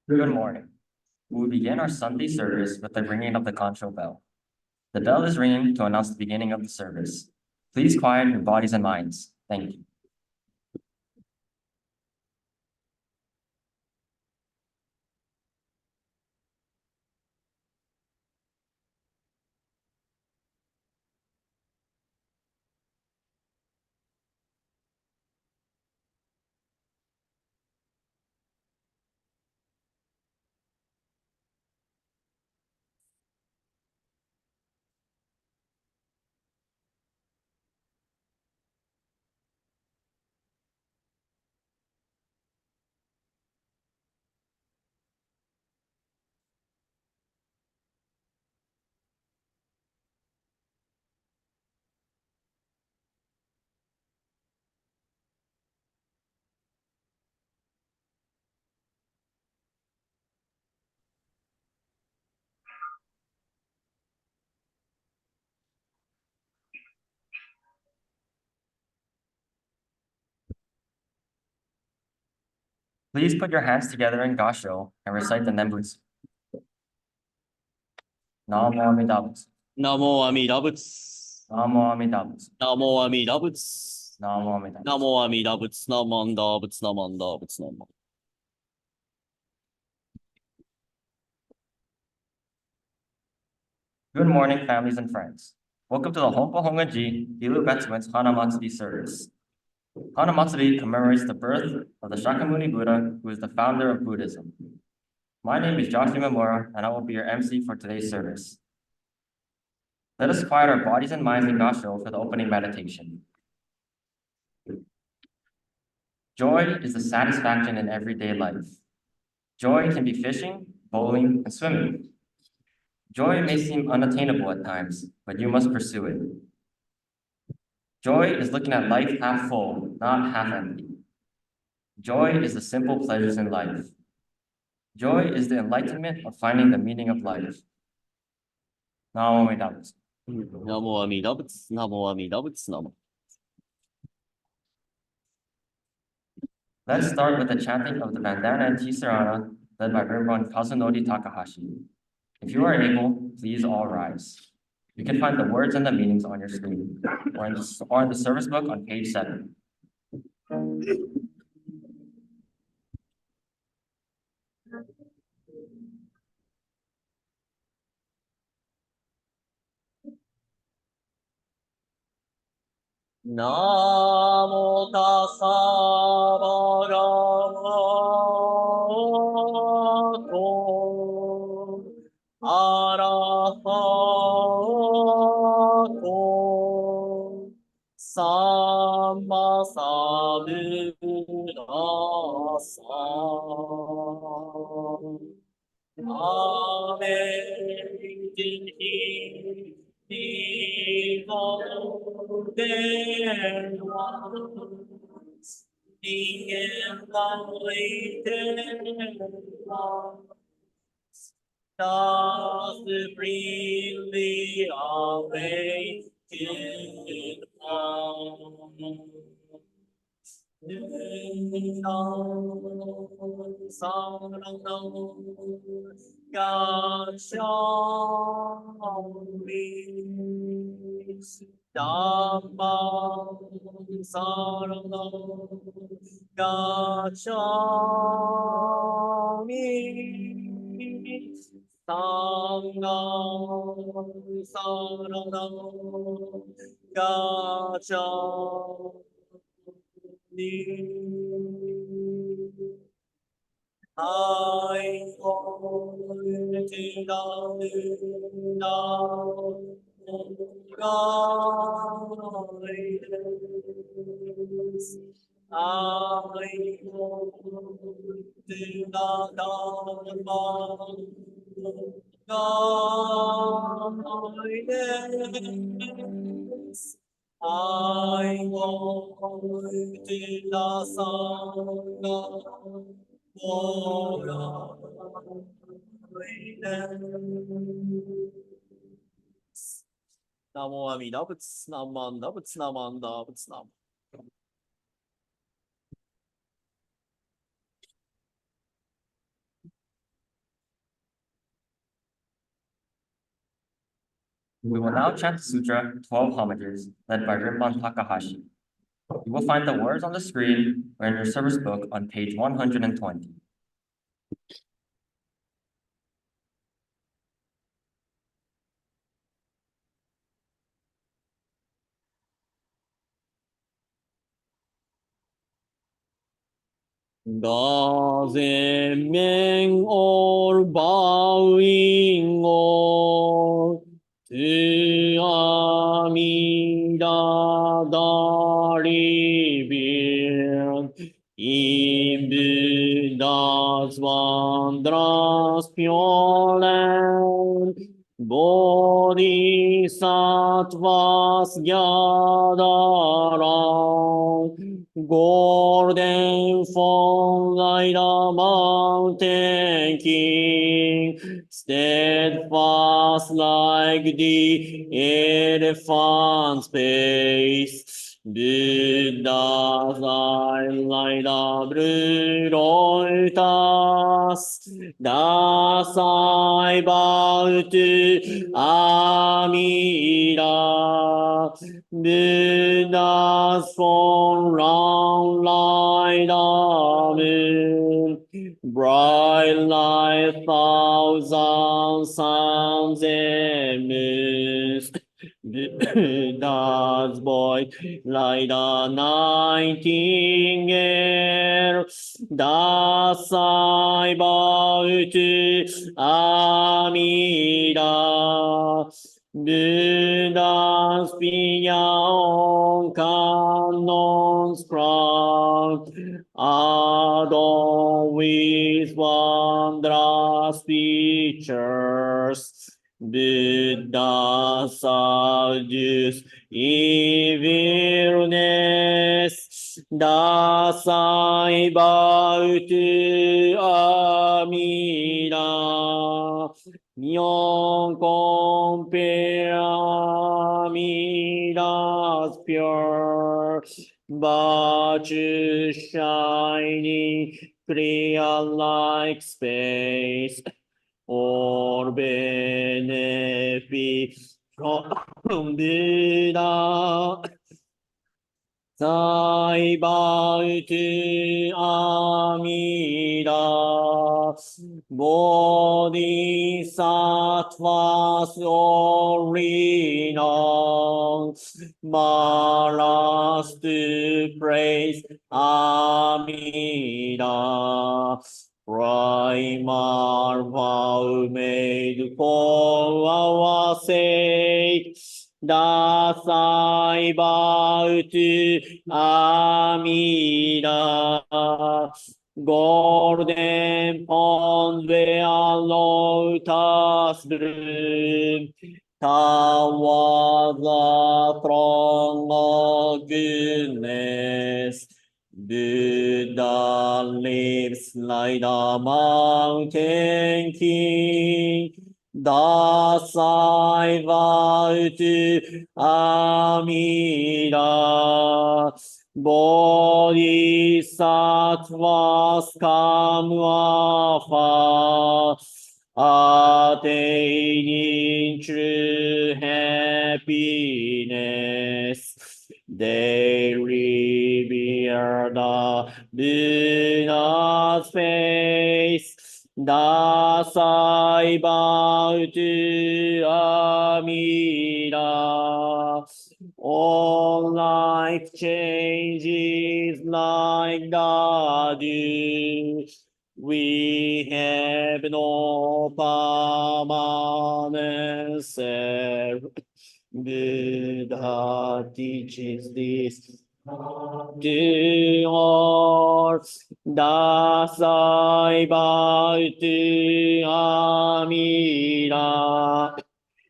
Good morning. We will begin our Sunday service with the ringing of the concho bell. The bell is ringing to announce the beginning of the service. Please quiet your bodies and minds. Thank you. Please put your hands together in Gasho and recite the Nembutsu. Namo Amida Butsu. Namo Amida Butsu. Namo Amida Butsu. Namo Amida Butsu. Namo Amida Butsu. Namo Amida Butsu. Namo Amida Butsu. Namo Amida Butsu. Namo. Good morning, families and friends. Welcome to the Honpo Hongaji Hilo Betsuin Hanamatsuri service. Hanamatsuri commemorates the birth of the Shakyamuni Buddha, who is the founder of Buddhism. My name is Josh Imamura, and I will be your MC for today's service. Let us quiet our bodies and minds in Gasho for the opening meditation. Joy is the satisfaction in everyday life. Joy can be fishing, bowling, and swimming. Joy may seem unattainable at times, but you must pursue it. Joy is looking at life half full, not half empty. Joy is the simple pleasures in life. Joy is the enlightenment of finding the meaning of life. Namo Amida Butsu. Namo Amida Butsu. Namo Amida Butsu. Namo. Let's start with the chanting of the bandana and tisarana led by Reverend Kazunori Takahashi. If you are able, please all rise. You can find the words and the meanings on your screen or in the service book on page 7. Namo tassa bhagavata supremely awakened I hold to guidance. I hold to guidance. I hold to the song of Namo Amida Butsu Namanda Butsu Namanda Butsu Nam. We will now chant the Sutra 12 Homages, led by Rinpoche Takahashi. You will find the words on the screen or in your service book on page 120. Dozen men all bowing all to Amida revealed in Buddha's wondrous pure land. Bodhisattvas gather round, golden form like the mountain king, steadfast like the elephant's pace. Buddha's eyes like the blue lotus. Thus I bow to Amida. Buddha's form round like the moon, bright like thousand suns and moons. Buddha's voice like the nightingale. Thus I bow to Amida. Buddha's figure on cannon's crown, adorned with wondrous features. Buddha subdues evilness. Thus I bow to Amida. Nyon compare Amida's pure virtue shining clear like space. All benefits from Buddha. I bow to Amida. Bodhisattvas all renowned, malas to praise Amida. Primal vow made for our sake. Thus I bow to Amida. Golden ponds where lotus bloom. Towards the throne of goodness. Buddha lives like the mountain king. Thus I vow to Amida. Bodhisattvas come afar, attaining true happiness. They revere the Buddha's face. Thus I bow to Amida. All life changes like the dew. We have no permanent self. Buddha teaches this to us. Thus I bow to Amida.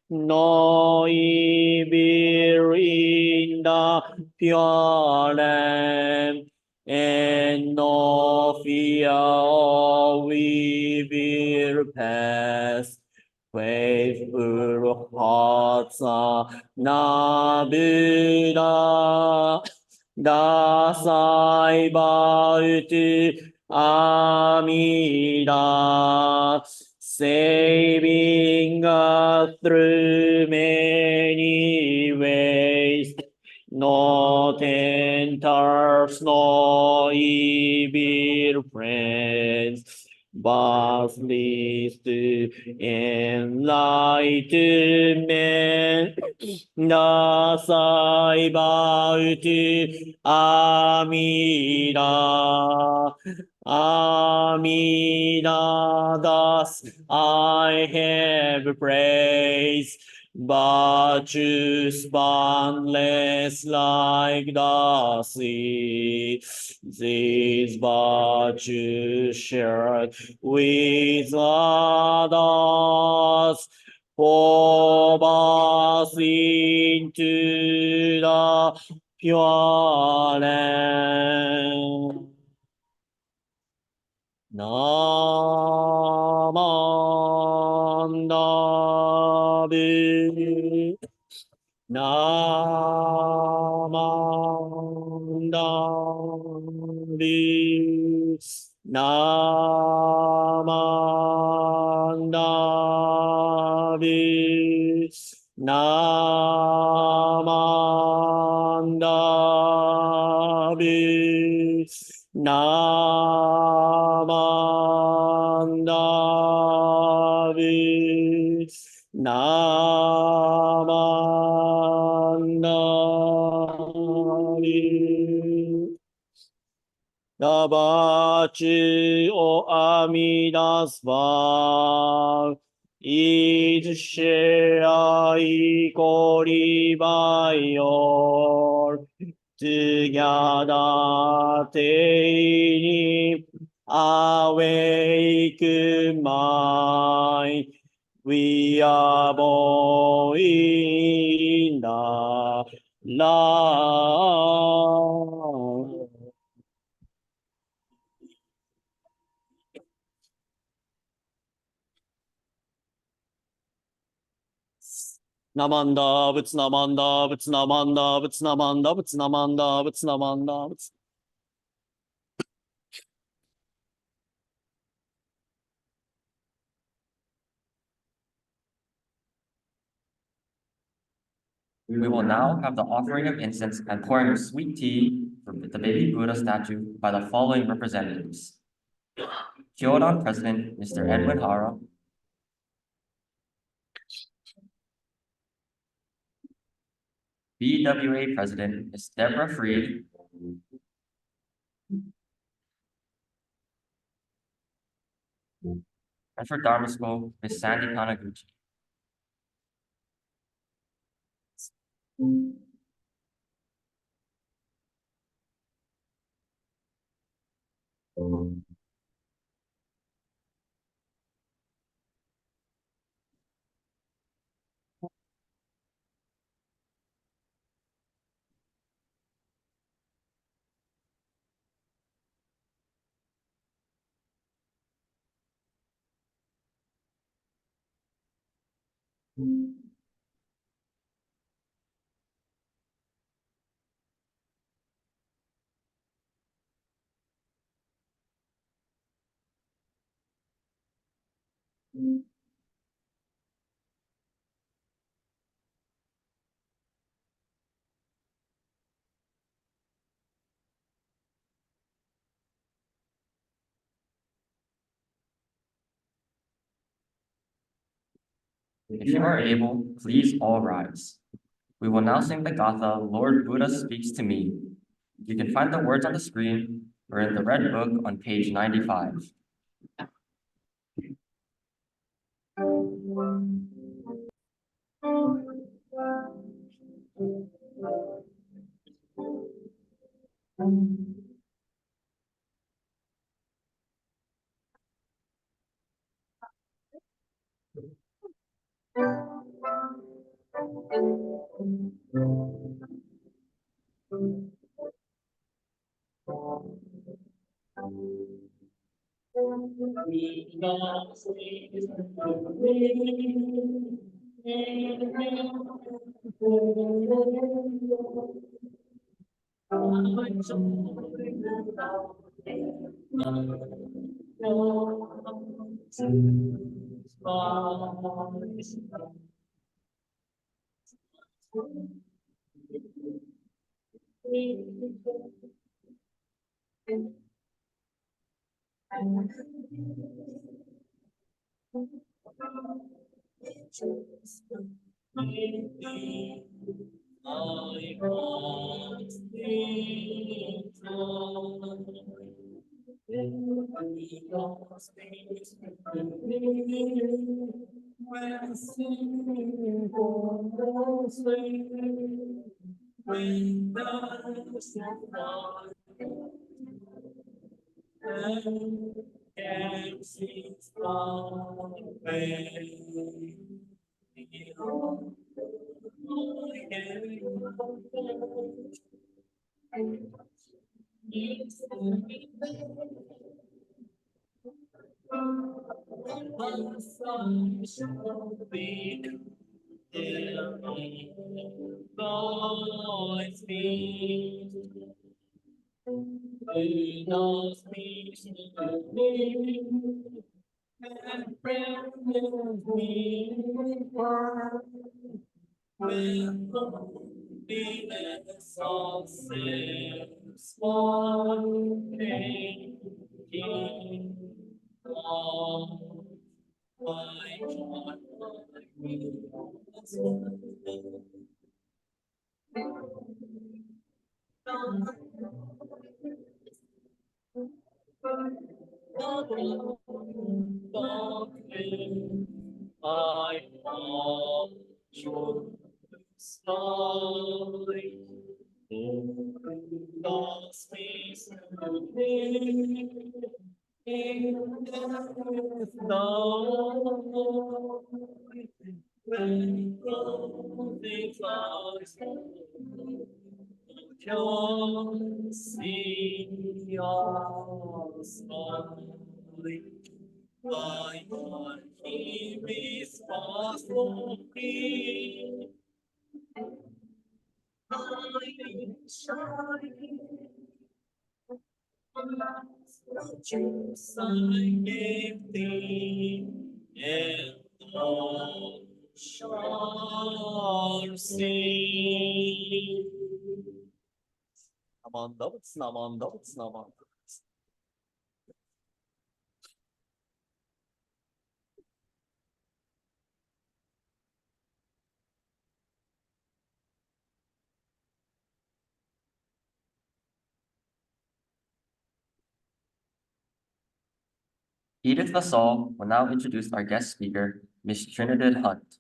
No evil in the pure land, and no fear of evil past. Faithful hearts are Buddha. Thus I bow to Amida, saving us through many ways. No tempters, no evil friends, but leads to enlightenment. Thus I bow to Amida. Amida, thus I have praised. Virtues boundless like the sea. These virtues shared with others. For us into the pure land. Namandabi. Namandabi. Namandabi. Namandabi. Namandabi. Namandabi. The virtue of Amida's vow is shared equally by all. Together attaining awake mind, we are born in the love. Namanda, Vits Namanda, Vits Namanda, Vits Namanda, Vits Namanda, Vits Namanda, Vits. We will now have the offering of incense and pouring of sweet tea for the baby Buddha statue by the following representatives. Kyodan President, Mr. Edwin Hara. BWA President, Ms. Deborah Freed. And for Dharma School, Ms. Sandy Kanaguchi. If you are able, please all rise. We will now sing the Gatha, Lord Buddha Speaks to Me. You can find the words on the screen or in the red book on page 95. Edith LaSalle will now introduce our guest speaker, Ms. Trinidad Hunt.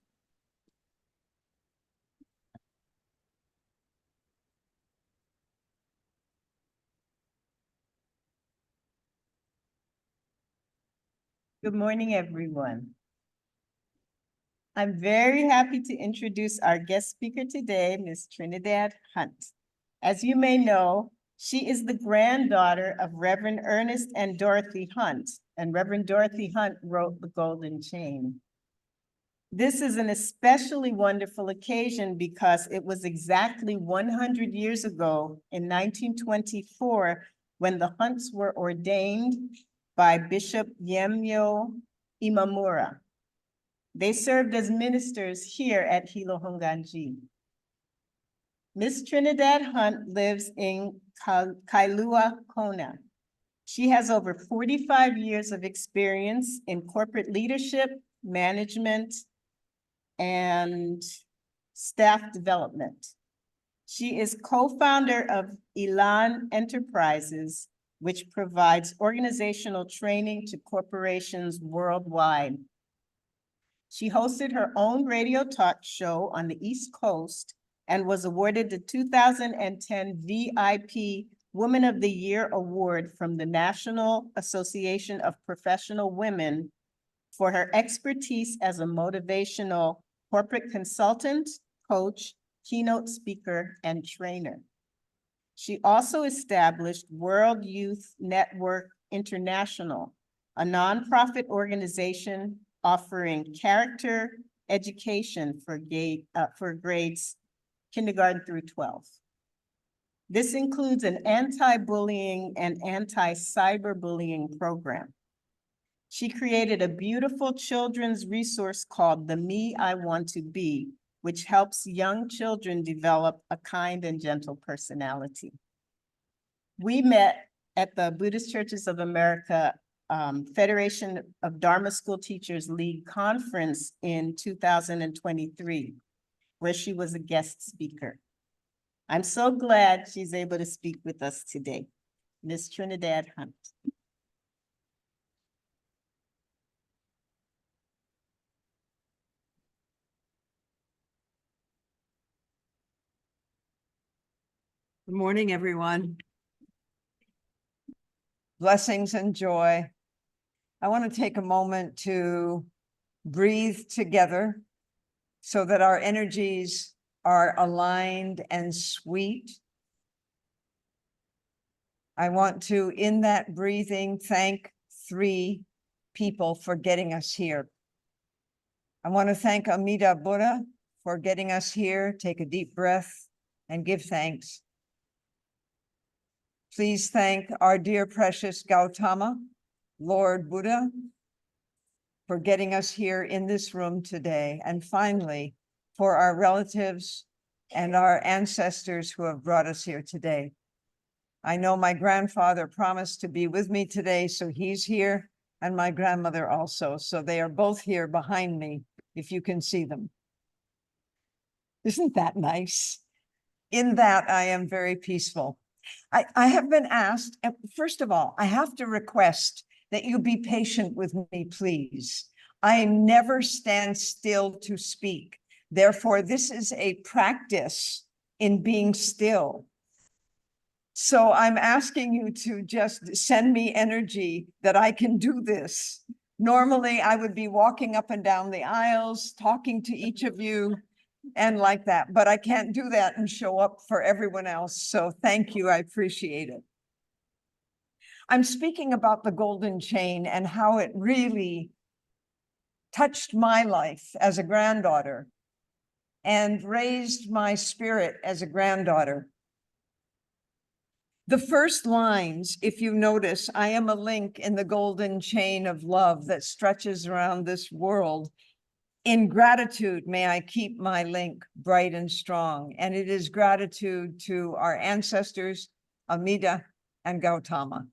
Good morning, everyone. I'm very happy to introduce our guest speaker today, Ms. Trinidad Hunt. As you may know, she is the granddaughter of Reverend Ernest and Dorothy Hunt, and Reverend Dorothy Hunt wrote The Golden Chain. This is an especially wonderful occasion because it was exactly 100 years ago in 1924 when the Hunts were ordained by Bishop Yemyo Imamura. They served as ministers here at Hilo Honganji. Miss Trinidad Hunt lives in Kailua Kona. She has over 45 years of experience in corporate leadership, management, and staff development. She is co-founder of Elan Enterprises, which provides organizational training to corporations worldwide. She hosted her own radio talk show on the East Coast and was awarded the 2010 VIP Woman of the Year Award from the National Association of Professional Women for her expertise as a motivational corporate consultant, coach, keynote speaker, and trainer. She also established World Youth Network International, a nonprofit organization offering character education for grades kindergarten through 12. This includes an anti-bullying and anti-cyberbullying program. She created a beautiful children's resource called The Me I Want to Be, which helps young children develop a kind and gentle personality. We met at the Buddhist Churches of America Federation of Dharma School Teachers League Conference in 2023, where she was a guest speaker. I'm so glad she's able to speak with us today. Ms. Trinidad Hunt. Good morning, everyone. Blessings and joy. I want to take a moment to breathe together so that our energies are aligned and sweet. I want to, in that breathing, thank 3 people for getting us here. I want to thank Amida Buddha for getting us here. Take a deep breath and give thanks. Please thank our dear precious Gautama, Lord Buddha, for getting us here in this room today. And finally, for our relatives and our ancestors who have brought us here today. I know my grandfather promised to be with me today, so he's here, and my grandmother also. So they are both here behind me, if you can see them. Isn't that nice? In that, I am very peaceful. I have been asked, first of all, I have to request that you be patient with me, please. I never stand still to speak. Therefore, this is a practice in being still. So I'm asking you to just send me energy that I can do this. Normally, I would be walking up and down the aisles, talking to each of you, and like that, but I can't do that and show up for everyone else. So thank you, I appreciate it. I'm speaking about the golden chain and how it really touched my life as a granddaughter and raised my spirit as a granddaughter. The first lines, if you notice, I am a link in the golden chain of love that stretches around this world. In gratitude, may I keep my link bright and strong. And it is gratitude to our ancestors, Amida and Gautama.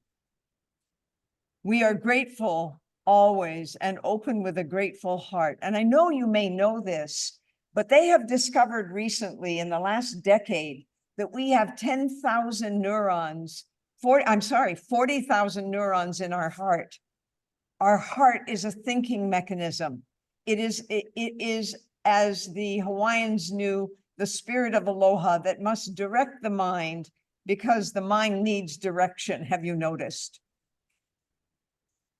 We are grateful always and open with a grateful heart. And I know you may know this, but they have discovered recently in the last decade that we have 10,000 neurons, 40,000 neurons in our heart. Our heart is a thinking mechanism. It is, as the Hawaiians knew, the spirit of aloha that must direct the mind because the mind needs direction. Have you noticed?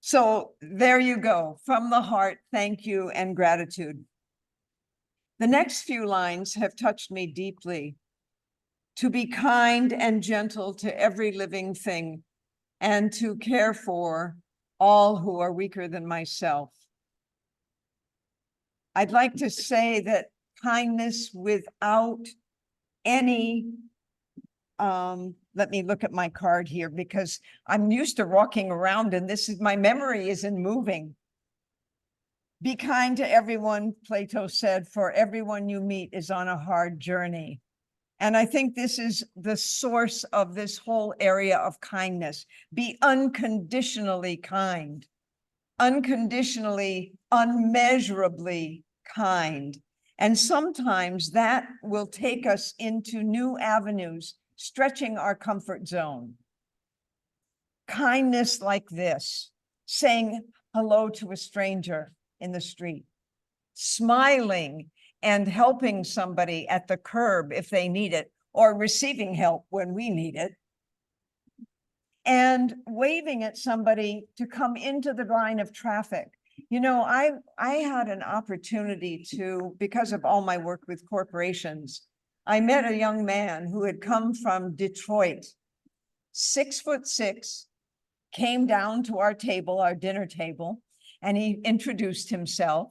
So there you go. From the heart, thank you and gratitude. The next few lines have touched me deeply. To be kind and gentle to every living thing and to care for all who are weaker than myself. I'd like to say that kindness without any, let me look at my card here because I'm used to walking around and this is, my memory isn't moving. Be kind to everyone, Plato said, for everyone you meet is on a hard journey. And I think this is the source of this whole area of kindness. Be unconditionally kind, unconditionally, unmeasurably kind. And sometimes that will take us into new avenues, stretching our comfort zone. Kindness like this, saying hello to a stranger in the street, smiling and helping somebody at the curb if they need it, or receiving help when we need it, and waving at somebody to come into the line of traffic. You know, I had an opportunity to, because of all my work with corporations, I met a young man who had come from Detroit, 6'6", came down to our table, our dinner table, and he introduced himself.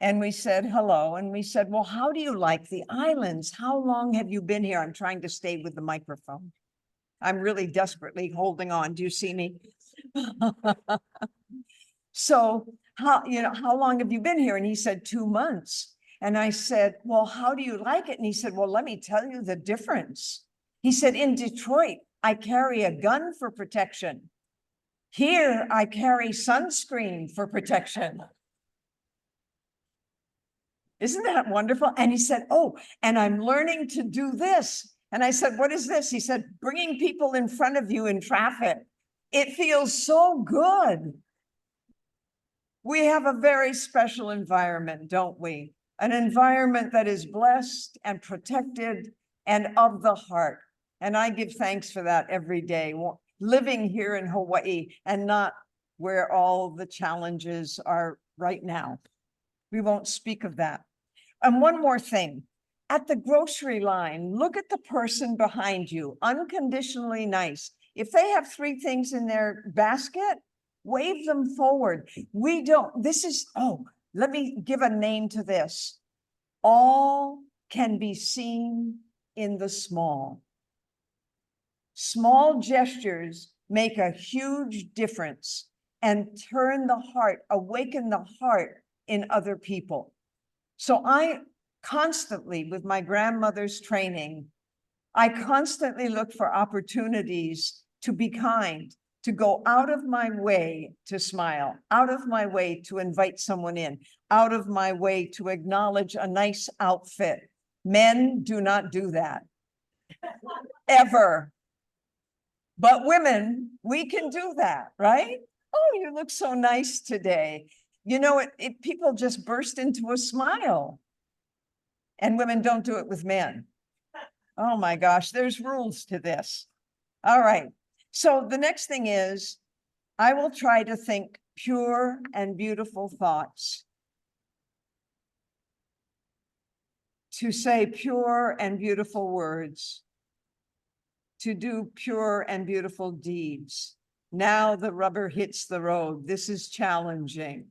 And we said hello, and we said, well, how do you like the islands? How long have you been here? I'm trying to stay with the microphone. I'm really desperately holding on. Do you see me? So how long have you been here? And he said 2 months. And I said, well, how do you like it? And he said, well, let me tell you the difference. He said, in Detroit, I carry a gun for protection. Here, I carry sunscreen for protection. Isn't that wonderful? And he said, oh, and I'm learning to do this. And I said, what is this? He said, bringing people in front of you in traffic. It feels so good. We have a very special environment, don't we? An environment that is blessed and protected and of the heart. And I give thanks for that every day, living here in Hawaii and not where all the challenges are right now. We won't speak of that. And one more thing, at the grocery line, look at the person behind you, unconditionally nice. If they have 3 things in their basket, wave them forward. We don't, let me give a name to this. All can be seen in the small. Small gestures make a huge difference and turn the heart, awaken the heart in other people. So I constantly, with my grandmother's training, I constantly look for opportunities to be kind, to go out of my way to smile, out of my way to invite someone in, out of my way to acknowledge a nice outfit. Men do not do that, ever. But women, we can do that, right? Oh, you look so nice today. You know, people just burst into a smile. And women don't do it with men. Oh my gosh, there's rules to this. All right. So the next thing is, I will try to think pure and beautiful thoughts. To say pure and beautiful words. To do pure and beautiful deeds. Now the rubber hits the road. This is challenging.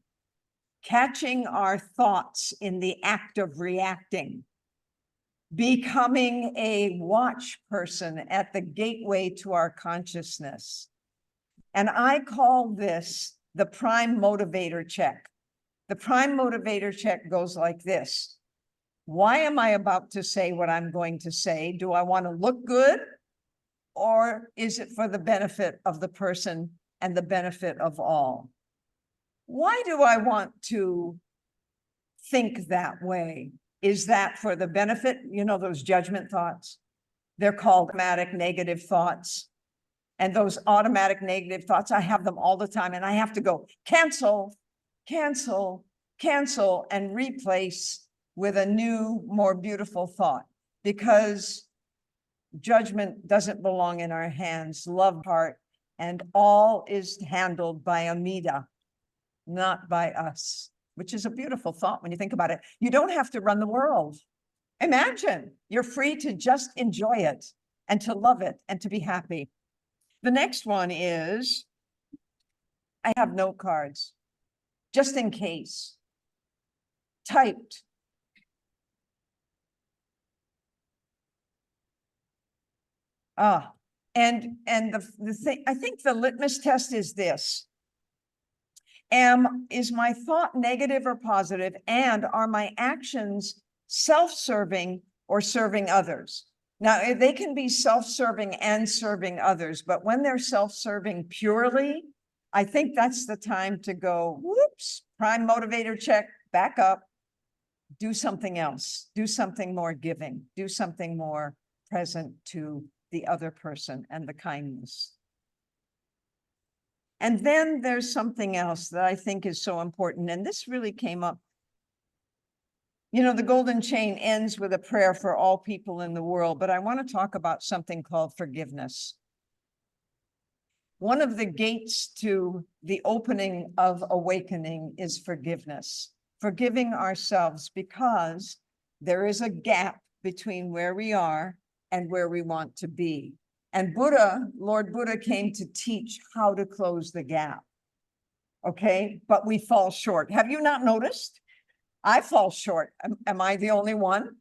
Catching our thoughts in the act of reacting. Becoming a watch person at the gateway to our consciousness. And I call this the prime motivator check. The prime motivator check goes like this. Why am I about to say what I'm going to say? Do I want to look good? Or is it for the benefit of the person and the benefit of all? Why do I want to think that way? Is that for the benefit? You know, those judgment thoughts, they're called automatic negative thoughts. And those automatic negative thoughts, I have them all the time and I have to go cancel, cancel, cancel, and replace with a new, more beautiful thought, because judgment doesn't belong in our hands, love, heart, and all is handled by Amida, not by us, which is a beautiful thought when you think about it. You don't have to run the world. Imagine you're free to just enjoy it and to love it and to be happy. The next one is, I have note cards, just in case. typed. And the thing, I think the litmus test is this. Is my thought negative or positive, and are my actions self-serving or serving others? Now, they can be self-serving and serving others, but when they're self-serving purely, I think that's the time to go, whoops, prime motivator check, back up, do something else, do something more giving, do something more present to the other person and the kindness. And then there's something else that I think is so important, and this really came up. You know, the golden chain ends with a prayer for all people in the world, but I want to talk about something called forgiveness. One of the gates to the opening of awakening is forgiveness, forgiving ourselves, because there is a gap between where we are and where we want to be. And Lord Buddha came to teach how to close the gap. Okay, but we fall short. Have you not noticed? I fall short. Am I the only one?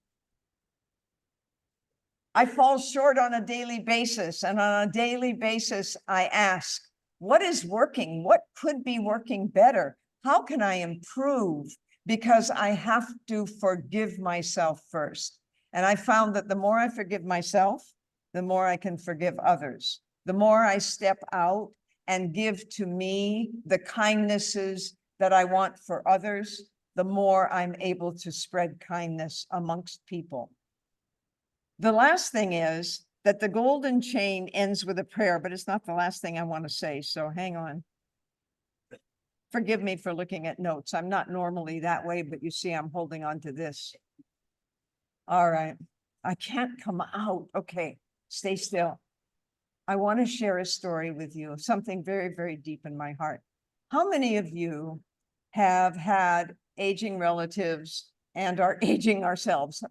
I fall short on a daily basis, and on a daily basis, I ask, what is working? What could be working better? How can I improve? Because I have to forgive myself first. And I found that the more I forgive myself, the more I can forgive others. The more I step out and give to me the kindnesses that I want for others, the more I'm able to spread kindness amongst people. The last thing is that the golden chain ends with a prayer, but it's not the last thing I want to say, so hang on. Forgive me for looking at notes. I'm not normally that way, but you see I'm holding on to this. All right, I can't come out. Okay, stay still. I want to share a story with you of something very, very deep in my heart. How many of you have had aging relatives and are aging ourselves?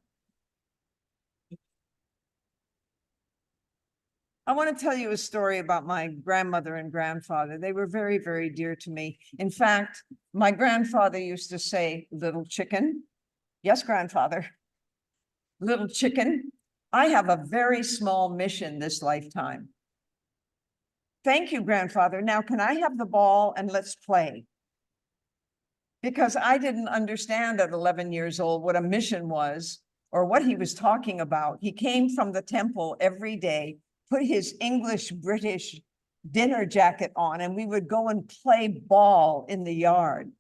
I want to tell you a story about my grandmother and grandfather. They were very, very dear to me. In fact, my grandfather used to say, "Little chicken." Yes, grandfather. "Little chicken, I have a very small mission this lifetime." "Thank you, grandfather. Now, can I have the ball and let's play?" Because I didn't understand at 11 years old what a mission was or what he was talking about. He came from the temple every day, put his English British dinner jacket on, and we would go and play ball in the yard.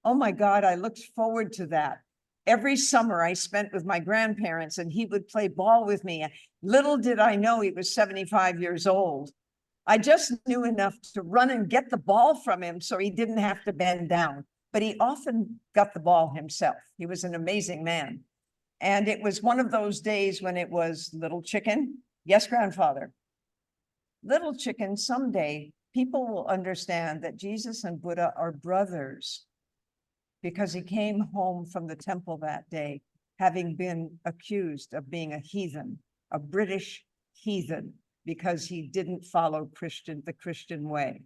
Oh my God, I looked forward to that. Every summer I spent with my grandparents, and he would play ball with me. Little did I know he was 75 years old. I just knew enough to run and get the ball from him so he didn't have to bend down. But he often got the ball himself. He was an amazing man. And it was one of those days when it was, "Little chicken." "Yes, grandfather." "Little chicken, someday people will understand that Jesus and Buddha are brothers, because he came home from the temple that day, having been accused of being a heathen, a British heathen, because he didn't follow the Christian way.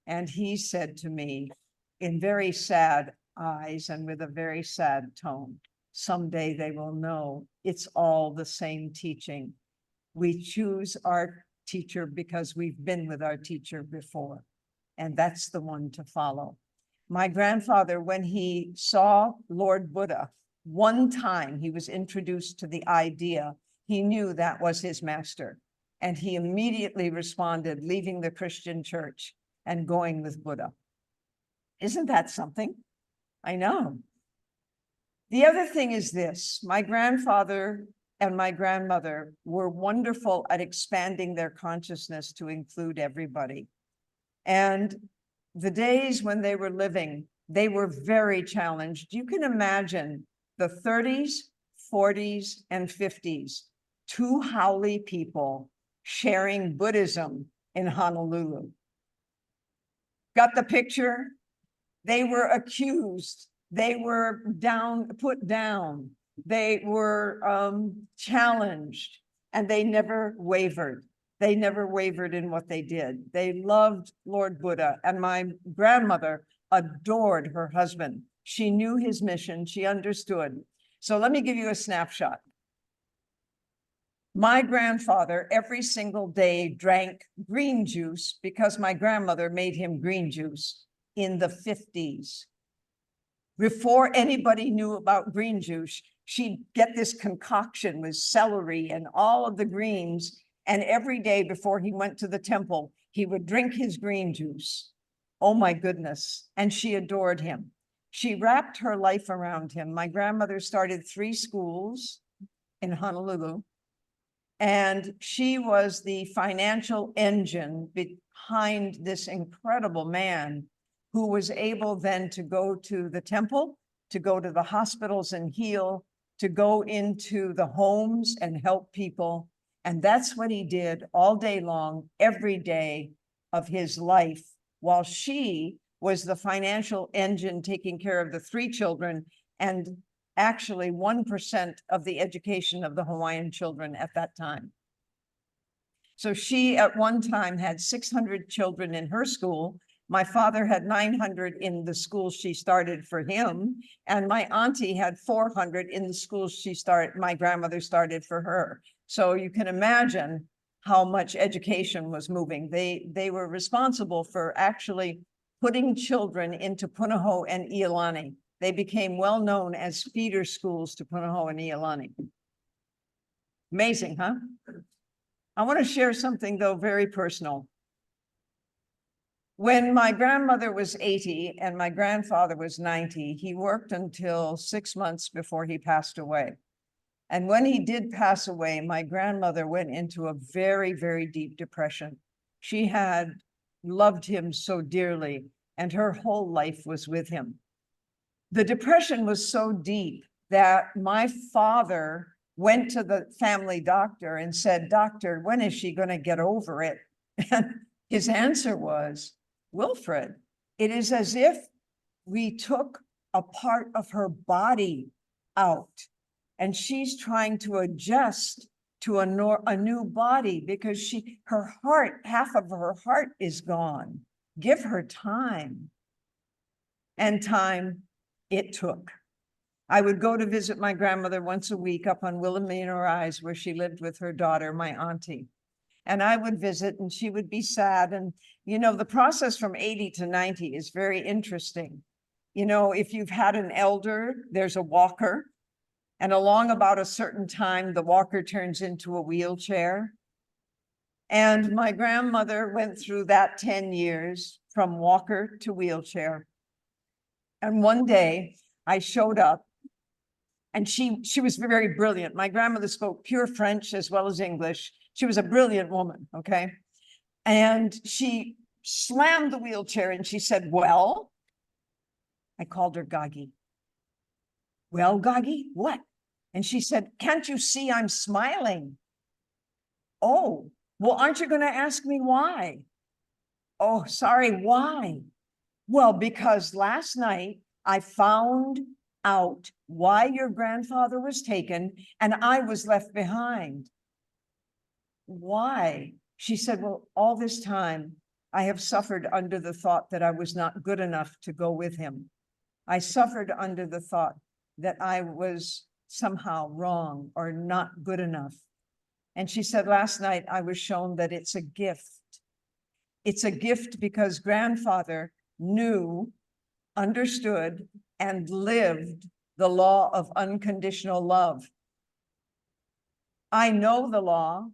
And he said to me in very sad eyes and with a very sad tone, someday they will know it's all the same teaching. We choose our teacher because we've been with our teacher before, and that's the one to follow. My grandfather, when he saw Lord Buddha, one time he was introduced to the idea, he knew that was his master. And he immediately responded, leaving the Christian church and going with Buddha. Isn't that something? I know. The other thing is this: my grandfather and my grandmother were wonderful at expanding their consciousness to include everybody. And the days when they were living, they were very challenged. You can imagine the 30s, 40s, and 50s, two Haole people sharing Buddhism in Honolulu. Got the picture? They were accused. They were put down. They were challenged, and they never wavered. They never wavered in what they did. They loved Lord Buddha, and my grandmother adored her husband. She knew his mission. She understood. So let me give you a snapshot. My grandfather every single day drank green juice because my grandmother made him green juice in the 50s. Before anybody knew about green juice, she'd get this concoction with celery and all of the greens. And every day before he went to the temple, he would drink his green juice. Oh my goodness. And she adored him. She wrapped her life around him. My grandmother started 3 schools in Honolulu. And she was the financial engine behind this incredible man who was able then to go to the temple, to go to the hospitals and heal, to go into the homes and help people. And that's what he did all day long, every day of his life, while she was the financial engine taking care of the 3 children and actually 1% of the education of the Hawaiian children at that time. So she at one time had 600 children in her school. My father had 900 in the school she started for him. And my auntie had 400 in the school my grandmother started for her. So you can imagine how much education was moving. They were responsible for actually putting children into Punahou and Iolani. They became well known as feeder schools to Punahou and Iolani. Amazing, huh? I want to share something though, very personal. When my grandmother was 80 and my grandfather was 90, he worked until 6 months before he passed away. And when he did pass away, my grandmother went into a very, very deep depression. She had loved him so dearly, and her whole life was with him. The depression was so deep that my father went to the family doctor and said, "Doctor, when is she going to get over it?" And his answer was, "Wilfred, it is as if we took a part of her body out and she's trying to adjust to a new body because her heart, half of her heart is gone. Give her time." And time it took. I would go to visit my grandmother once a week up on Wilhelmina Rise, where she lived with her daughter, my auntie. And I would visit and she would be sad. And, you know, the process from 80 to 90 is very interesting. You know, if you've had an elder, there's a walker. And along about a certain time, the walker turns into a wheelchair. And my grandmother went through that 10 years from walker to wheelchair. And one day I showed up. And she was very brilliant. My grandmother spoke pure French as well as English. She was a brilliant woman, okay? And she slammed the wheelchair and she said, "Well," I called her Gagi. "Well, Gagi, what?" And she said, "Can't you see I'm smiling?" "Oh, well, aren't you going to ask me why?" "Oh, sorry, why?" "Well, because last night I found out why your grandfather was taken and I was left behind." "Why?" She said, "Well, all this time I have suffered under the thought that I was not good enough to go with him. I suffered under the thought that I was somehow wrong or not good enough." And she said, "Last night I was shown that it's a gift. It's a gift because grandfather knew, understood, and lived the law of unconditional love. I know the law,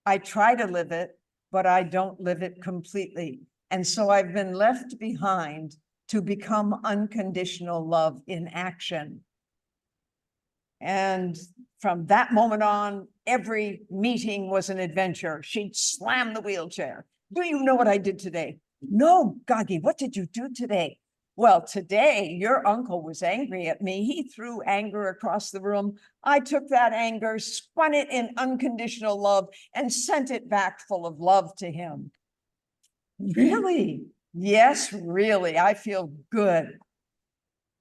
I try to live it, but I don't live it completely. And so I've been left behind to become unconditional love in action." And from that moment on, every meeting was an adventure. She'd slam the wheelchair. "Do you know what I did today?" "No, Gagi, what did you do today?" "Well, today your uncle was angry at me. He threw anger across the room. I took that anger, spun it in unconditional love, and sent it back full of love to him." "Really?" "Yes, really. I feel good."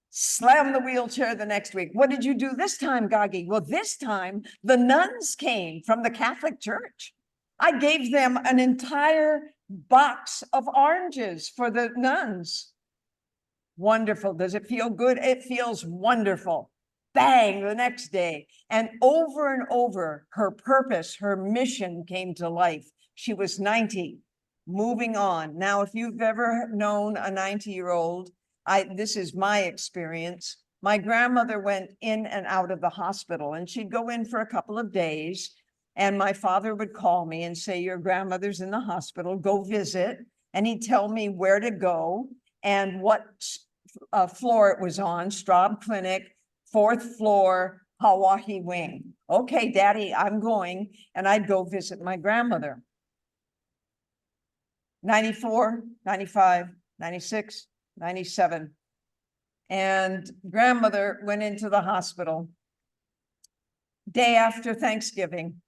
Slam the wheelchair the next week. "What did you do this time, Gagi?" "Well, this time the nuns came from the Catholic Church. I gave them an entire box of oranges for the nuns." Wonderful. Does it feel good? It feels wonderful. Bang, the next day. And over, her purpose, her mission came to life. She was 90, moving on. Now, if you've ever known a 90-year-old, this is my experience. My grandmother went in and out of the hospital, and she'd go in for a couple of days. And my father would call me and say, your grandmother's in the hospital, go visit. And he'd tell me where to go and what floor it was on, Straub Clinic, 4th floor, Hawaii wing. Okay, Daddy, I'm going. And I'd go visit my grandmother. 94, 95, 96, 97. And grandmother went into the hospital day after Thanksgiving.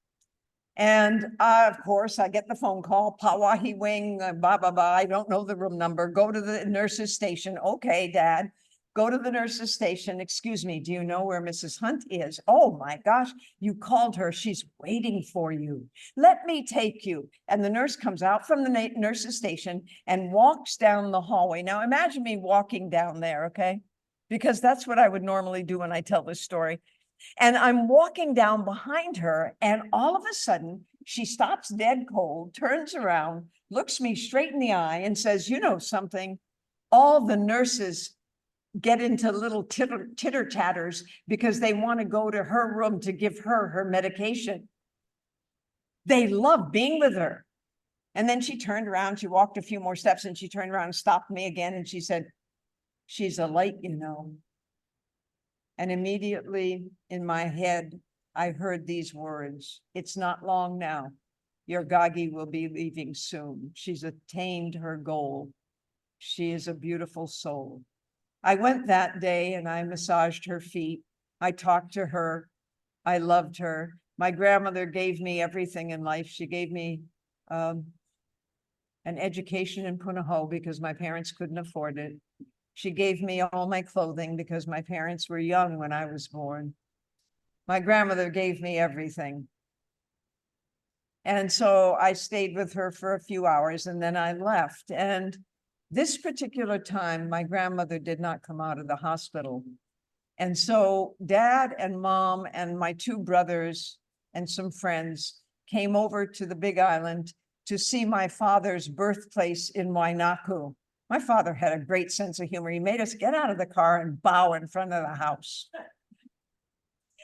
And of course, I get the phone call, Pawahi Wing, blah, blah, blah. I don't know the room number. Go to the nurse's station. Okay, Dad. Go to the nurse's station. Excuse me, do you know where Mrs. Hunt is? Oh my gosh, you called her. She's waiting for you. Let me take you. And the nurse comes out from the nurse's station and walks down the hallway. Now imagine me walking down there, okay? Because that's what I would normally do when I tell this story. And I'm walking down behind her, and all of a sudden she stops dead cold, turns around, looks me straight in the eye and says, you know something, all the nurses get into little titter tatters because they want to go to her room to give her her medication. They love being with her. And then she turned around, she walked a few more steps and she turned around and stopped me again. And she said, she's a light, you know. And immediately in my head, I heard these words, it's not long now. Your Gagi will be leaving soon. She's attained her goal. She is a beautiful soul. I went that day and I massaged her feet. I talked to her. I loved her. My grandmother gave me everything in life. She gave me an education in Punahou because my parents couldn't afford it. She gave me all my clothing because my parents were young when I was born. My grandmother gave me everything. And so I stayed with her for a few hours and then I left. And this particular time, my grandmother did not come out of the hospital. And so Dad and Mom and my 2 brothers and some friends came over to the Big Island to see my father's birthplace in Wainaku. My father had a great sense of humor. He made us get out of the car and bow in front of the house.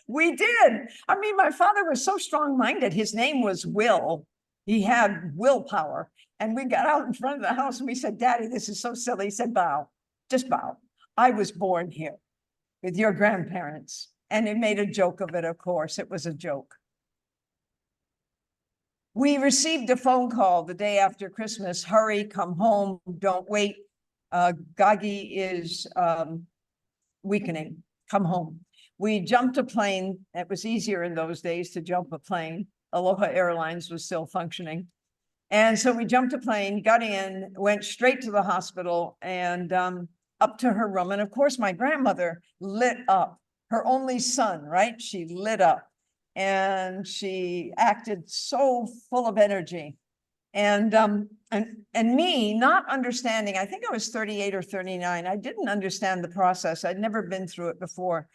We did. I mean, my father was so strong-minded. His name was Will. He had willpower. And we got out in front of the house and we said, Daddy, this is so silly. He said, bow, just bow. I was born here with your grandparents. And he made a joke of it, of course. It was a joke. We received a phone call the day after Christmas. Hurry, come home, don't wait. Gagi is weakening, come home. We jumped a plane. It was easier in those days to jump a plane. Aloha Airlines was still functioning. And so we jumped a plane, got in, went straight to the hospital and up to her room. And of course, my grandmother lit up, her only son, right? She lit up. And she acted so full of energy. And me not understanding, I think I was 38 or 39. I didn't understand the process. I'd never been through it before.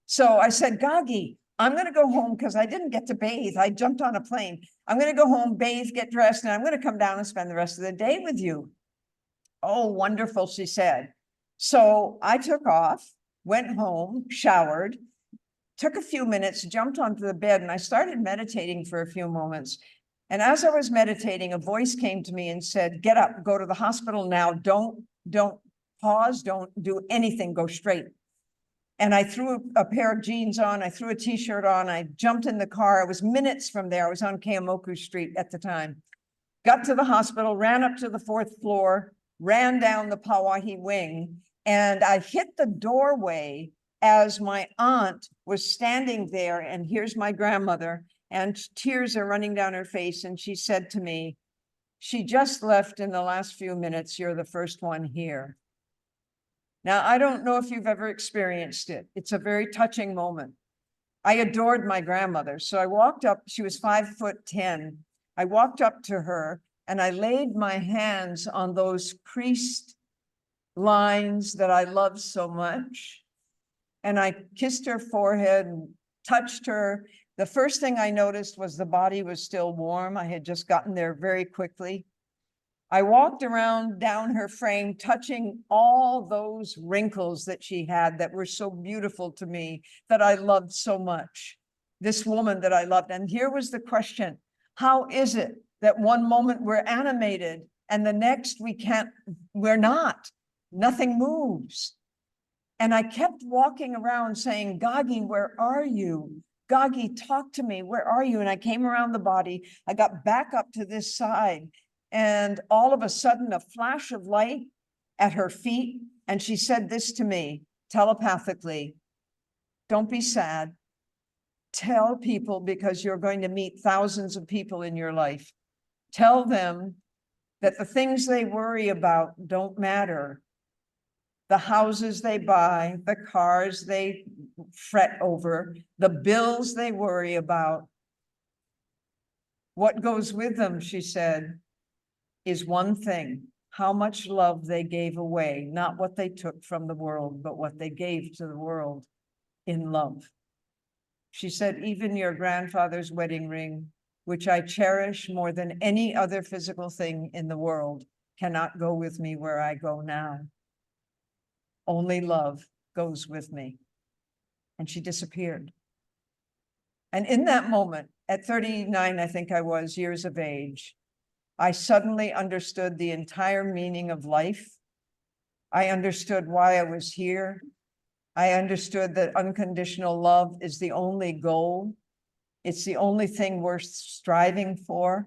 So I said, Gagi, I'm going to go home because I didn't get to bathe. I jumped on a plane. I'm going to go home, bathe, get dressed, and I'm going to come down and spend the rest of the day with you. Oh, wonderful, she said. So I took off, went home, showered, took a few minutes, jumped onto the bed, and I started meditating for a few moments. And as I was meditating, a voice came to me and said, get up, go to the hospital now. Don't pause, don't do anything, go straight. And I threw a pair of jeans on, I threw a t-shirt on, I jumped in the car. I was minutes from there. I was on Keomoku Street at the time. Got to the hospital, ran up to the 4th floor, ran down the Pawahi wing, and I hit the doorway as my aunt was standing there, and here's my grandmother, and tears are running down her face, and she said to me, she just left in the last few minutes, you're the first one here. Now, I don't know if you've ever experienced it. It's a very touching moment. I adored my grandmother, so I walked up, she was 5'10". I walked up to her and I laid my hands on those creased lines that I love so much. And I kissed her forehead and touched her. The first thing I noticed was the body was still warm. I had just gotten there very quickly. I walked around down her frame, touching all those wrinkles that she had that were so beautiful to me, that I loved so much. This woman that I loved. And here was the question: how is it that one moment we're animated and the next we're not? Nothing moves. And I kept walking around saying, Gagi, where are you? Gagi, talk to me. Where are you? And I came around the body. I got back up to this side. And all of a sudden, a flash of light at her feet. And she said this to me telepathically: don't be sad. Tell people, because you're going to meet thousands of people in your life. Tell them that the things they worry about don't matter. The houses they buy, the cars they fret over, the bills they worry about. What goes with them, she said, is one thing: how much love they gave away, not what they took from the world, but what they gave to the world in love. She said, even your grandfather's wedding ring, which I cherish more than any other physical thing in the world, cannot go with me where I go now. Only love goes with me. And she disappeared. And in that moment, at 39, I think I was, years of age, I suddenly understood the entire meaning of life. I understood why I was here. I understood that unconditional love is the only goal. It's the only thing worth striving for.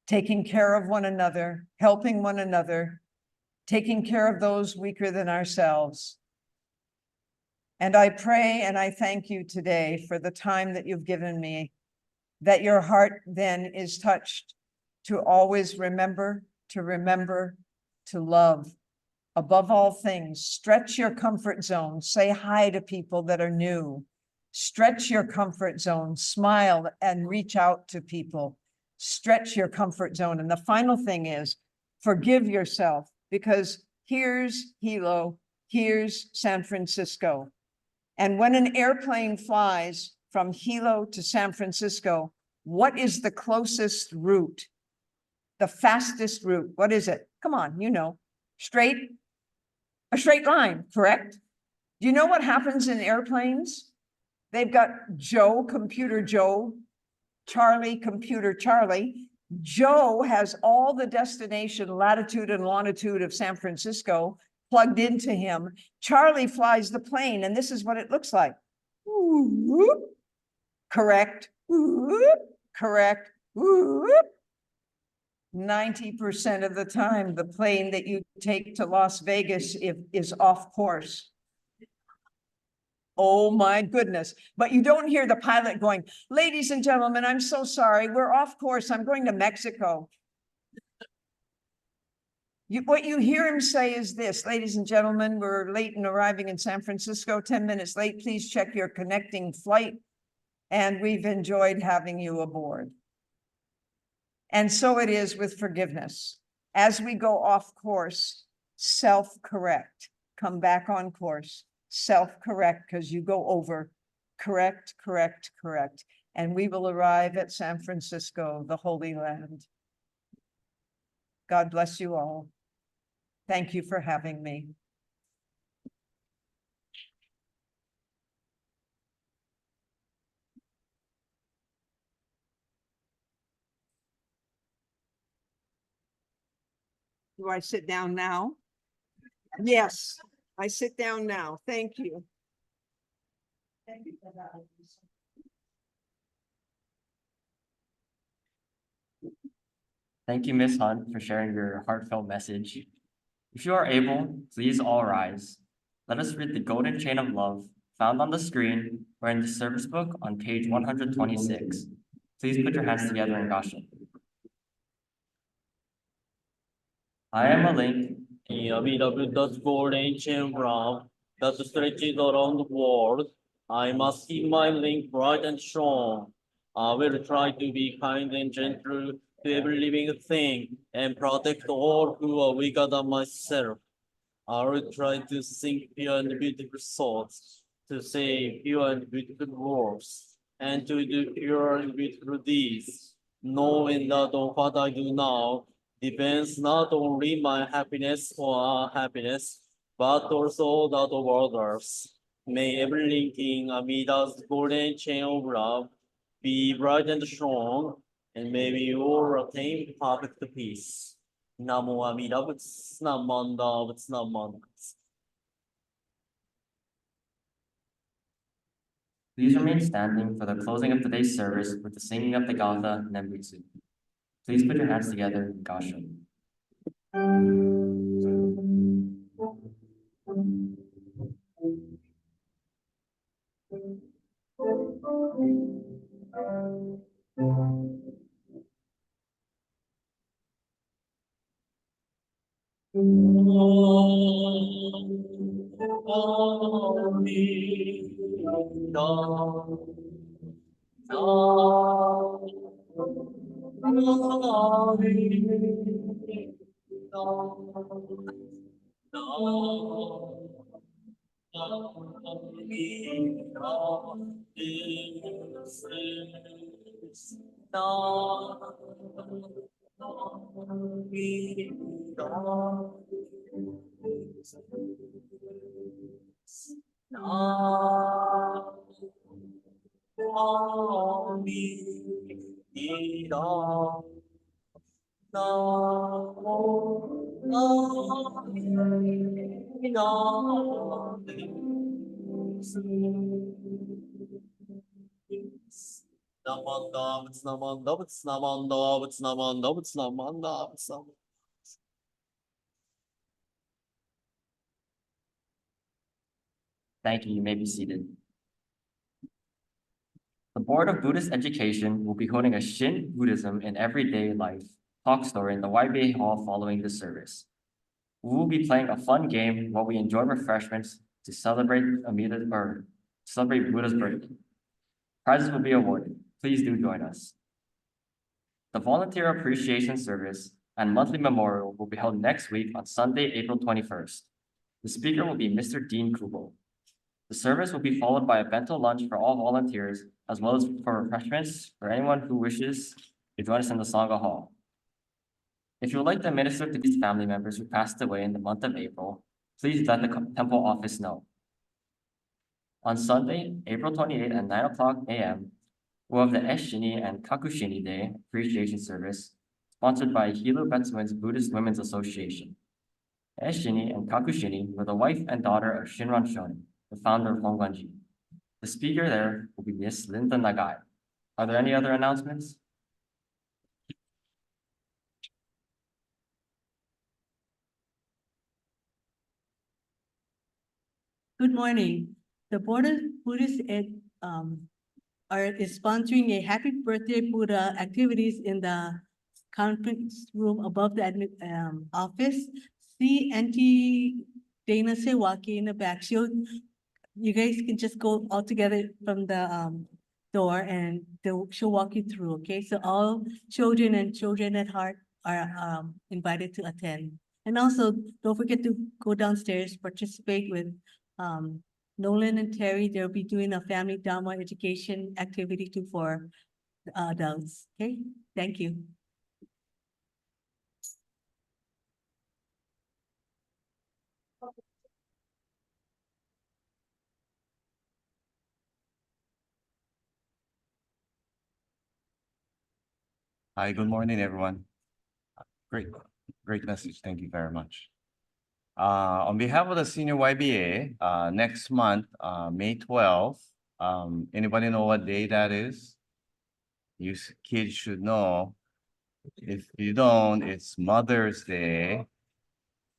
Taking care of one another, helping one another, taking care of those weaker than ourselves. And I pray and I thank you today for the time that you've given me, that your heart then is touched to always remember, to love. Above all things, stretch your comfort zone. Say hi to people that are new. Stretch your comfort zone, smile and reach out to people. Stretch your comfort zone. And the final thing is, forgive yourself, because here's Hilo, here's San Francisco. And when an airplane flies from Hilo to San Francisco, what is the closest route? The fastest route? What is it? Come on, you know. A straight line, correct? Do you know what happens in airplanes? They've got Joe, computer Joe, Charlie, computer Charlie. Joe has all the destination latitude and longitude of San Francisco plugged into him. Charlie flies the plane, and this is what it looks like. Whoop, correct, whoop, correct, whoop. 90% of the time, the plane that you take to Las Vegas is off course. Oh my goodness. But you don't hear the pilot going, ladies and gentlemen, I'm so sorry, we're off course. I'm going to Mexico. What you hear him say is this: ladies and gentlemen, we're late in arriving in San Francisco, 10 minutes late. Please check your connecting flight. And we've enjoyed having you aboard. And so it is with forgiveness. As we go off course, self-correct, come back on course, self-correct, because you go over, correct, correct, correct. And we will arrive at San Francisco, the Holy Land. God bless you all. Thank you for having me. Do I sit down now? Yes, I sit down now. Thank you. Thank you for that. Thank you, Ms. Hunt, for sharing your heartfelt message. If you are able, please all rise. Let us read the Golden Chain of Love found on the screen or in the service book on page 126. Please put your hands together in Gassho. I am a link Be the Buddha's golden chain round that stretches around the world. I must keep my link bright and strong. I will try to be kind and gentle to every living thing and protect all who are weaker than myself. I will try to sing pure and beautiful thoughts, to say pure and beautiful words, and to do pure and beautiful deeds, knowing that on what I do now depends not only my happiness or our happiness, but also that of others. May every link in Amida's golden chain of love be bright and strong, and may we all attain perfect peace. Namo Amida Butsu, Namanda Butsu, Namanda. Please remain standing for the closing of today's service with the singing of the Gatha Nembutsu. Please put your hands together in Gasho. Thank you. You may be seated. The Board of Buddhist Education will be holding a Shin Buddhism in Everyday Life talk story in the YBA Hall following the service. We will be playing a fun game while we enjoy refreshments to celebrate celebrate Buddha's birthday. Prizes will be awarded. Please do join us. The Volunteer Appreciation Service and Monthly Memorial will be held next week on Sunday, April 21st. The speaker will be Mr. Dean Kubel. The service will be followed by a bento lunch for all volunteers, as well as for refreshments for anyone who wishes to join us in the Sangha Hall. If you would like to minister to these family members who passed away in the month of April, please let the temple office know. On Sunday, April 28th at 9:00 a.m., we'll have the Eshini and Kakushini Day Appreciation Service, sponsored by Hilo Betsuin's Buddhist Women's Association. Eshini and Kakushini were the wife and daughter of Shinran Shonin, the founder of Hongwanji. The speaker there will be Miss Linda Nagai. Are there any other announcements? Good morning. The Board of Buddhist is sponsoring a Happy Birthday Buddha activities in the conference room above the office. See Auntie Dana Sewaki in the back. You guys can just go all together from the door and she'll walk you through, okay? So all children and children at heart are invited to attend. And also, don't forget to go downstairs, participate with Nolan and Terry. They'll be doing a family Dharma education activity too for adults, okay? Thank you. Hi, good morning, everyone. Great message. Thank you very much. On behalf of the senior YBA, next month, May 12th, anybody know what day that is? You kids should know. If you don't, it's Mother's Day.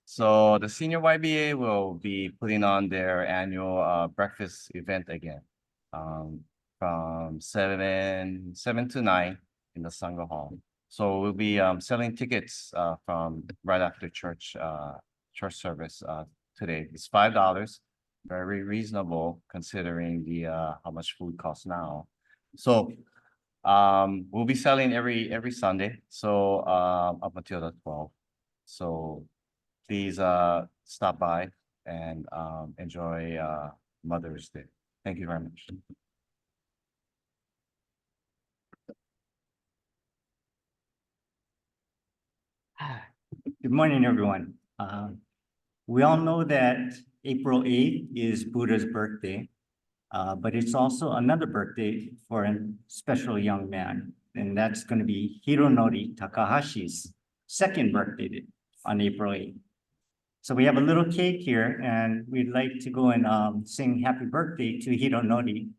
So the senior YBA will be putting on their annual breakfast event again, from 7 to 9 in the Sangha Hall. So we'll be selling tickets from right after church service today. It's $5, very reasonable considering the how much food costs now. So we'll be selling every Sunday. So up until the 12th. So please stop by and enjoy Mother's Day. Thank you very much. Good morning, everyone. We all know that April 8th is Buddha's birthday, but it's also another birthday for a special young man, and that's going to be Hironori Takahashi's second birthday on April 8th. So we have a little cake here, and we'd like to go and sing happy birthday to Hironori.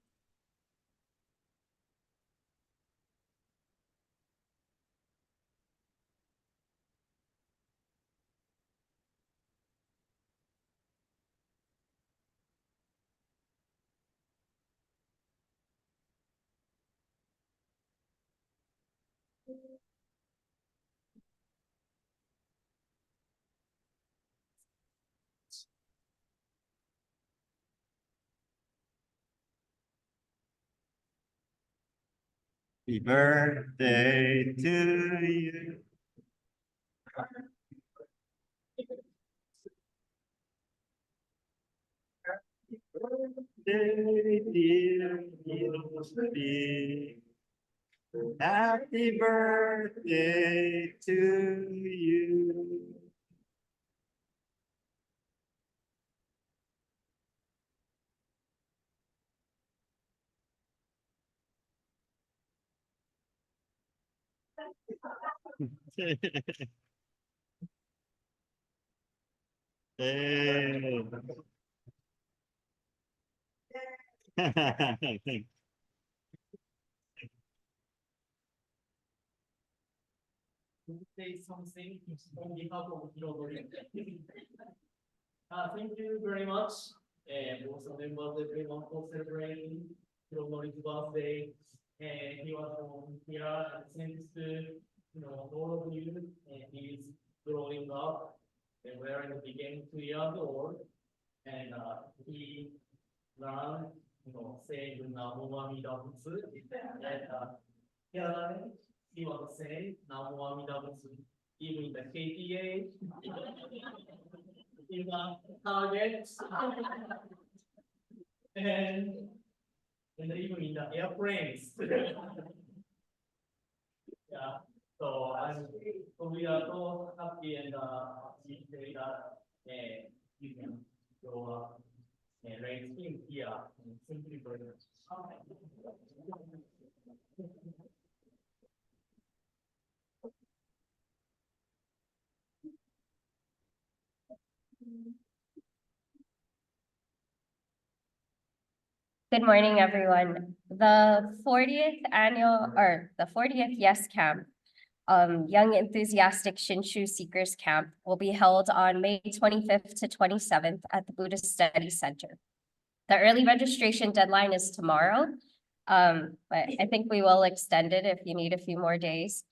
Happy birthday to you. Happy birthday, dear Hiroshi. Happy birthday to you. Hey. Say something on behalf of Hironori. Thank you very much. And also members everyone for celebrating Hironori's birthday. And he was born here and thanks to all of you. And he's growing up. And we're in the beginning 2 years old. And he learned, saying Namo Amida Butsu. And here he was saying Namo Amida Butsu. Even in the KTA, in the targets, and even in the airplanes. Yeah, so we are so happy and we say that you can go up and raise him here. Thank you very much. Good morning, everyone. The 40th annual or the 40th Yes Camp, Young Enthusiastic Shinshu Seekers Camp will be held on May 25th to 27th at the Buddhist Study Center. The early registration deadline is tomorrow, but I think we will extend it if you need a few more days.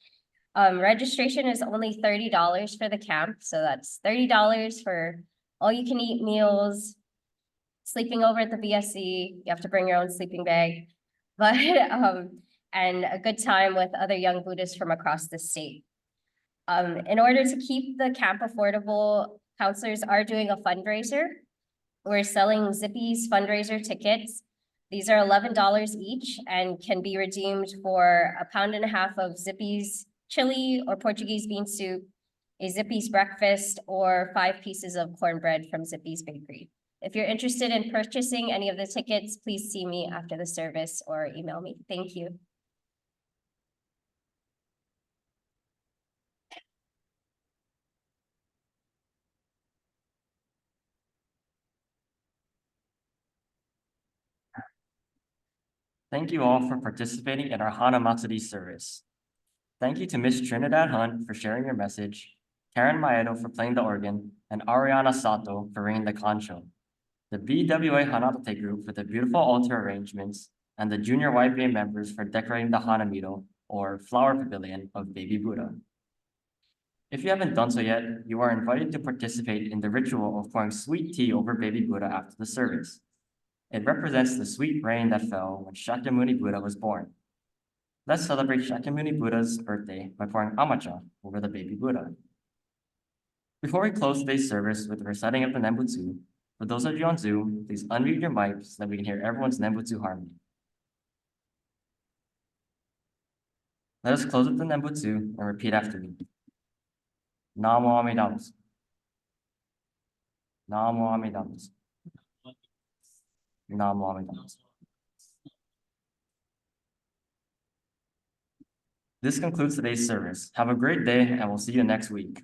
Registration is only $30 for the camp, so that's $30 for all you can eat meals, sleeping over at the BSC, you have to bring your own sleeping bag, but and a good time with other young Buddhists from across the state. In order to keep the camp affordable, counselors are doing a fundraiser. We're selling Zippy's fundraiser tickets. These are $11 each and can be redeemed for 1.5 pounds of Zippy's chili or Portuguese bean soup, a Zippy's breakfast, or 5 pieces of cornbread from Zippy's Bakery. If you're interested in purchasing any of the tickets, please see me after the service or email me. Thank you. Thank you all for participating in our Hanamatsuri service. Thank you to Ms. Trinidad Hunt for sharing your message, Karen Maedo for playing the organ, and Ariana Sato for ringing the concho. The BWA Hanatate group for the beautiful altar arrangements, and the junior YBA members for decorating the Hanamido, or flower pavilion of Baby Buddha. If you haven't done so yet, you are invited to participate in the ritual of pouring sweet tea over Baby Buddha after the service. It represents the sweet rain that fell when Shakyamuni Buddha was born. Let's celebrate Shakyamuni Buddha's birthday by pouring amacha over the Baby Buddha. Before we close today's service with the reciting of the Nembutsu, for those of you on Zoom, please unmute your mics so that we can hear everyone's Nembutsu harmony. Let us close with the Nembutsu and repeat after me. Namo Amida Butsu. Namo Amida Butsu. Namo Amida Butsu. This concludes today's service. Have a great day, and we'll see you next week.